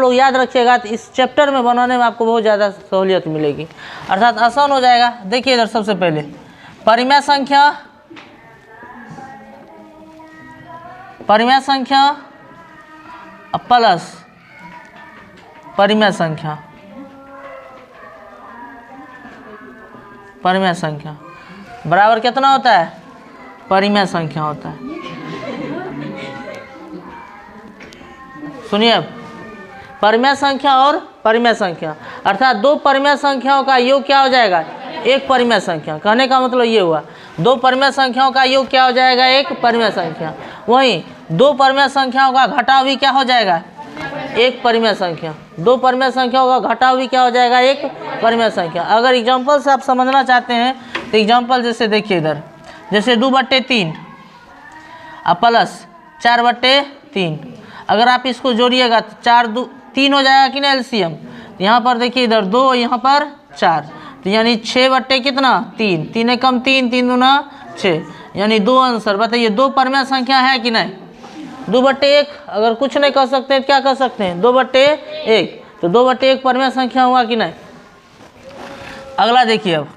लोग याद रखिएगा तो इस चैप्टर में बनाने में आपको बहुत ज़्यादा सहूलियत मिलेगी, अर्थात आसान हो जाएगा। देखिए इधर सबसे पहले परिमेय संख्या प्लस परिमेय संख्या बराबर कितना होता है? परिमेय संख्या होता है। सुनिए अब, परिमेय संख्या और परिमेय संख्या अर्थात दो परिमेय संख्याओं का योग क्या हो जाएगा? एक परिमेय संख्या। कहने का मतलब ये हुआ दो परिमेय संख्याओं का योग क्या हो जाएगा? एक परिमेय संख्या। वहीं दो परिमेय संख्याओं का घटाव भी क्या हो जाएगा? एक परिमेय संख्या। दो परिमेय संख्याओं का घटाव भी क्या हो जाएगा? एक परिमेय संख्या। अगर एग्जाम्पल से आप समझना चाहते हैं तो एग्जाम्पल जैसे देखिए इधर, जैसे 2/3 प्लस 4/3, अगर आप इसको जोड़िएगा तो 4×2=3 हो जाएगा कि नहीं एलसीएम। यहाँ पर देखिए इधर 2, यहाँ पर 4, तो यानी 6/3, 3 एकम 3, 3 दूना 6, यानी 2 आंसर। बताइए दो परिमेय संख्या है कि नहीं? 2/1। अगर कुछ नहीं कर सकते तो क्या कर सकते हैं? 2/1। तो 2/1 परिमेय संख्या हुआ कि नहीं? अगला देखिए अब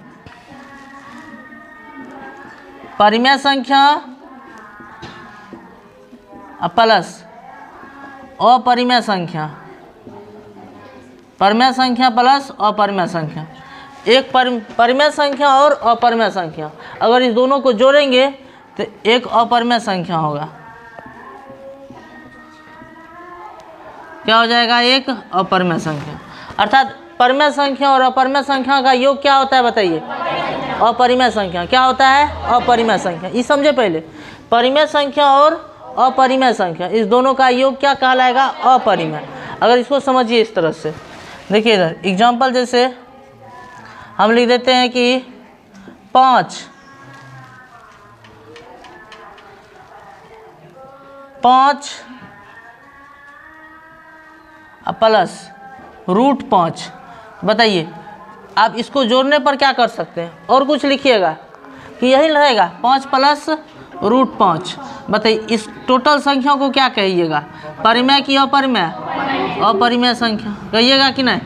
परिमेय संख्या प्लस अपरिमेय संख्या, परिमेय संख्या प्लस अपरिमेय संख्या। एक परिमेय संख्या और अपरिमेय संख्या, अगर इस दोनों को जोड़ेंगे तो एक अपरिमेय संख्या होगा। क्या हो जाएगा? एक अपरिमेय संख्या। अर्थात परिमेय संख्या और अपरिमेय संख्या का योग क्या होता है? बताइए। अपरिमेय संख्या। क्या होता है? अपरिमेय संख्या। ये समझे पहले, परिमेय संख्या और अपरिमेय संख्या इस दोनों का योग क्या कहलाएगा? अपरिमेय। अगर इसको समझिए इस तरह से, देखिए इधर एग्जाम्पल जैसे हम लिख देते हैं कि 5 प्लस √5। बताइए आप इसको जोड़ने पर क्या कर सकते हैं? और कुछ लिखिएगा कि यही रहेगा 5 प्लस √5। बताइए इस टोटल संख्या को क्या कहिएगा? परिमेय की अपरिमेय? अपरिमेय संख्या कहिएगा कि नहीं?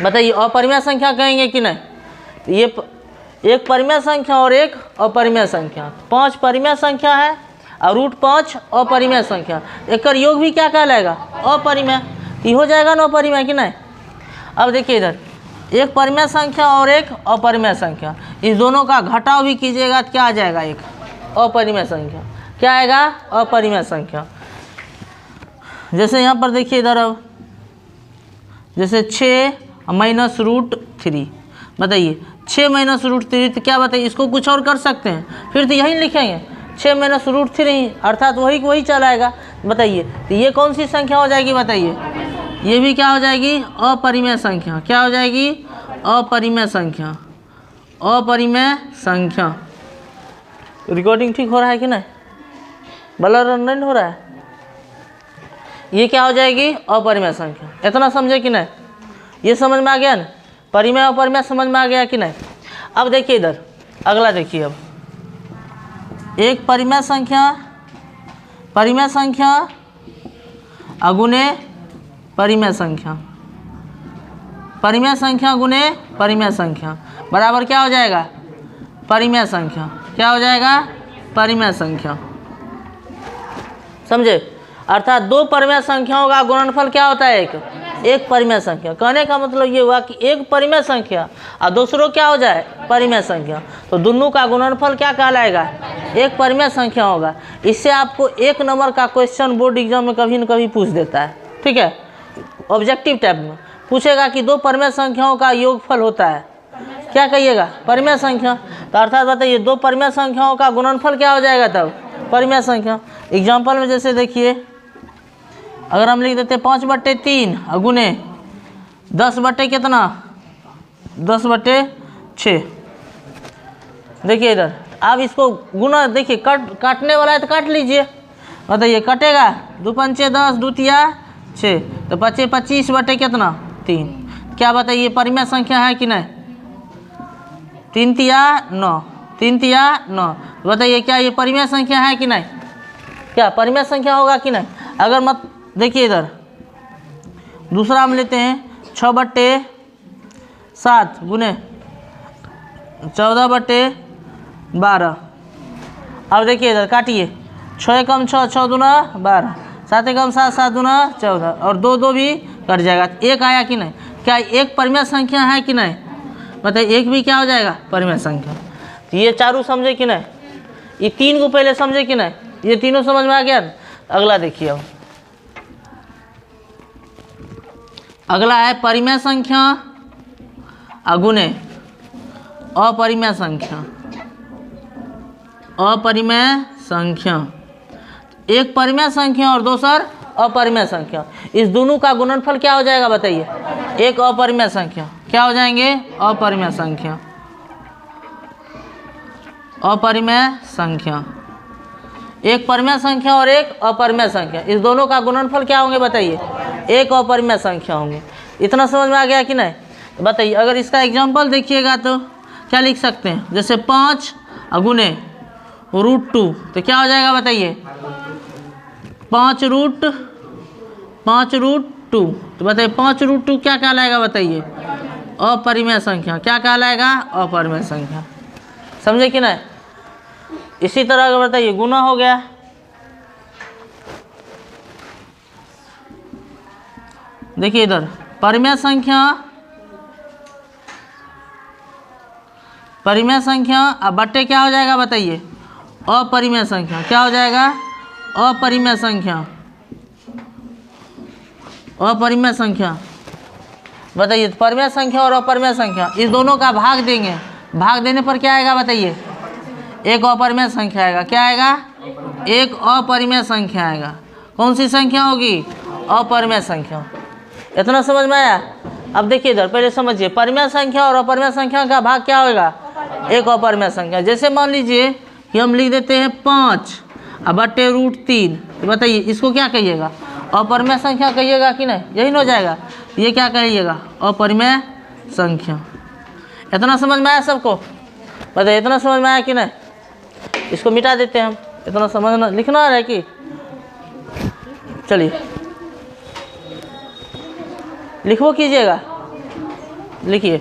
बताइए अपरिमेय संख्या कहेंगे कि नहीं? तो ये एक परिमेय संख्या और एक अपरिमेय संख्या। 5 परिमेय संख्या है और √5 अपरिमेय संख्या, एक योग भी क्या कहलाएगा? अपरिमेय। ये हो जाएगा ना अपरिमेय कि नहीं? अब देखिए इधर एक परिमेय संख्या और एक अपरिमेय संख्या, इस दोनों का घटाव भी कीजिएगा तो क्या आ जाएगा? एक अपरिमेय संख्या। क्या आएगा? अपरिमेय संख्या। जैसे यहाँ पर देखिए इधर अब जैसे 6 - √3। बताइए 6 - √3 तो क्या बताइए इसको कुछ और कर सकते हैं? फिर तो यही लिखेंगे 6 - √3 अर्थात वही चलाएगा। बताइए तो ये कौन सी संख्या हो जाएगी? बताइए ये भी क्या हो जाएगी? अपरिमेय संख्या। क्या हो जाएगी? अपरिमेय संख्या। अपरिमेय संख्या। रिकॉर्डिंग ठीक हो रहा है कि नहीं? ब्लर नहीं हो रहा है? ये क्या हो जाएगी? अपरिमेय संख्या। इतना समझे कि नहीं? ये समझ में आ गया ना? परिमेय अपरिमेय समझ में आ गया कि नहीं? अब देखिए इधर अगला देखिए, अब एक परिमेय संख्या अगुणे परिमेय संख्या, परिमेय संख्या गुणे परिमेय संख्या बराबर क्या हो जाएगा? परिमेय संख्या। क्या हो जाएगा? परिमेय संख्या। समझे? अर्थात दो परिमेय संख्याओं का गुणनफल क्या होता है? एक परिमेय संख्या। कहने का मतलब ये हुआ कि एक परिमेय संख्या और दूसरों क्या हो जाए? परिमेय संख्या। तो दोनों का गुणनफल क्या कहलाएगा? एक परिमेय संख्या होगा। इससे आपको 1 नंबर का क्वेश्चन बोर्ड एग्जाम में कभी न कभी पूछ देता है। ठीक है, ऑब्जेक्टिव टाइप में पूछेगा कि दो परिमेय संख्याओं का योगफल होता है, क्या कहिएगा? परिमेय संख्या। तो अर्थात बताइए दो परिमेय संख्याओं का गुणनफल क्या हो जाएगा तब? परिमेय संख्या। एग्जाम्पल में जैसे देखिए अगर हम लिख देते 5/3 गुने 10/6। देखिए इधर आप इसको गुना, देखिए काटने वाला है तो काट लीजिए। बताइए कटेगा 2 पंचे 10, 2 तिया 6, तो 25/3। क्या बताइए परिमेय संख्या है कि नहीं? 3 तिया 9, 3 तिया 9। बताइए क्या ये परिमेय संख्या है कि नहीं? क्या परिमेय संख्या होगा कि नहीं? अगर मत देखिए इधर दूसरा हम लेते हैं 6/7 गुने 14/12। अब देखिए इधर काटिए, 6 एकम 6, 6 दूना 12, 7 एकम 7, 7 दूना 14 और 2 2 भी कट जाएगा। एक आया कि नहीं? क्या एक परिमेय संख्या है कि नहीं? बताइए, एक भी क्या हो जाएगा? परिमेय संख्या। तो ये चारों समझे कि नहीं? ये 3 को पहले समझे कि नहीं? ये तीनों समझ में आ गया ना? अगला देखिए, अब अगला है परिमेय संख्या गुणे अपरिमेय संख्या। अपरिमेय संख्या, एक परिमेय संख्या और दूसर अपरिमेय संख्या, इस दोनों का गुणनफल क्या हो जाएगा? बताइए। एक अपरिमेय संख्या, क्या हो जाएंगे? अपरिमेय संख्या। अपरिमेय संख्या, एक परिमेय संख्या और एक अपरिमेय संख्या, इस दोनों का गुणनफल क्या होंगे? बताइए। एक अपरिमेय संख्या होंगे। इतना समझ में आ गया कि नहीं? बताइए, अगर इसका एग्जाम्पल देखिएगा तो क्या लिख सकते हैं? जैसे 5 गुने √2, तो क्या हो जाएगा? बताइए। 5√2। तो बताइए 5√2 क्या कहलाएगा? बताइए। अपरिमेय संख्या। क्या कहलाएगा? अपरिमेय संख्या। समझे कि नहीं? इसी तरह अगर बताइए गुना हो गया, देखिए इधर परिमेय संख्या अब बट्टे क्या हो जाएगा? बताइए। अपरिमेय संख्या। क्या हो जाएगा? अपरिमेय संख्या। अपरिमेय संख्या। बताइए, परिमेय संख्या और अपरिमेय संख्या, इस दोनों का भाग देंगे। भाग देने पर क्या आएगा? बताइए। एक अपरिमेय संख्या आएगा। क्या आएगा? एक अपरिमेय संख्या आएगा। कौन सी संख्या होगी? अपरिमेय संख्या। इतना समझ में आया? अब देखिए इधर पहले समझिए, परिमेय संख्या और अपरिमेय संख्या का भाग क्या होगा? एक अपरिमेय संख्या। जैसे मान लीजिए कि हम लिख देते हैं 5/√3, तो बताइए इसको क्या कहिएगा? अपरिमेय संख्या कहिएगा कि नहीं? यही हो जाएगा। ये क्या कहिएगा? अपरिमेय संख्या। इतना समझ में आया सबको? बताइए, इतना समझ में आया कि नहीं? इसको मिटा देते हैं हम। इतना समझना लिखना है कि? चलिए लिखो कीजिएगा, लिखिए।